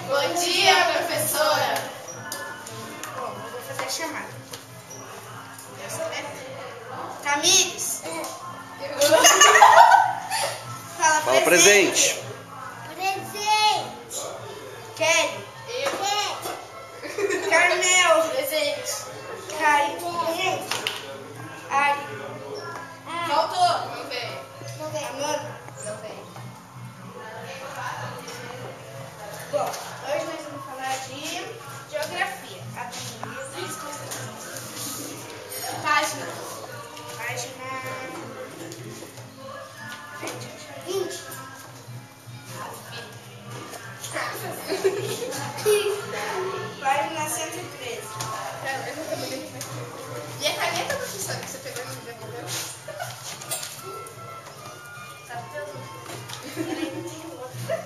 Bom dia, professora. Bom, eu vou fazer a chamada. Tamires. Fala presente. Presente. Kelly. Eu. Carmel. Presente. Caio. Ari. Faltou. Não veio. Amanda. Não veio. Bom, hoje nós vamos falar de geografia. Página. Página 20. Página 113. E a caneta, professora, que você pegou e não devolveu? Tá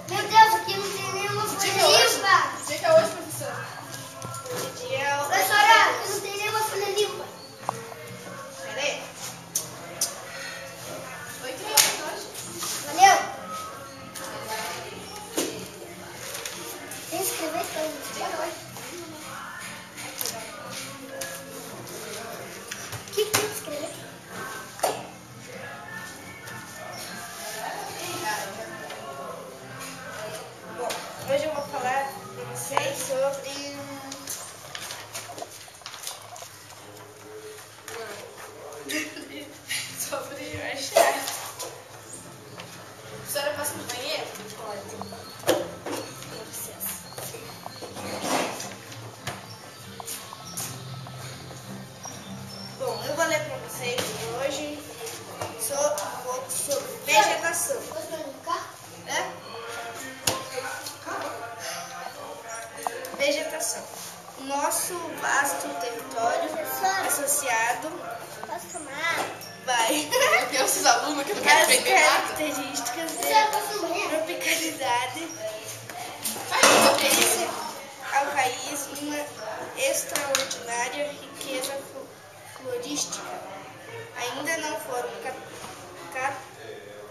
Meu Deus, aqui não tem nenhuma folha limpa. Que dia que é hoje, professora? Hoje dia é o... Professora, aqui não tem nenhuma folha limpa. Peraí. 8 horas hoje. Valeu. Tem que escrever tudo. Boa noite. O que tem que escrever? Bom, hoje eu vou falar para vocês sobre... sobre o achado. Professora, passa no banheiro? Pode. Com licença. Bom, eu vou ler para vocês hoje um pouco sobre vegetação. Posso brincar? Né? Vegetação. O nosso vasto território associado Posso tomar? vai Eu esses alunos que não querem as aprender nada. características Professora, de posso morrer? tropicalidade Faz isso, oferece ao país uma extraordinária riqueza florística. Ainda não foram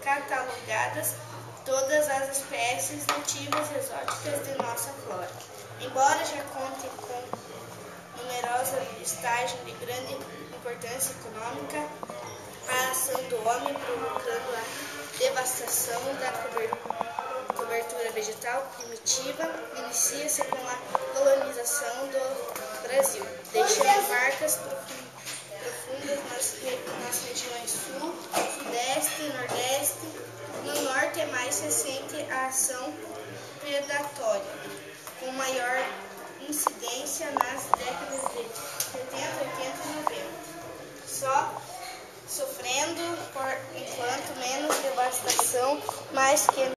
catalogadas todas as espécies nativas exóticas de nossa flora. Embora já conte com numerosa listagem de grande importância econômica, a ação do homem provocando a devastação da cobertura vegetal primitiva inicia-se com a colonização do Brasil, deixando marcas profundas nas regiões sul, sudeste e nordeste. No norte é mais recente a ação predatória, com maior incidência nas décadas de 70, 80 e 90, só sofrendo por enquanto menos devastação, mas que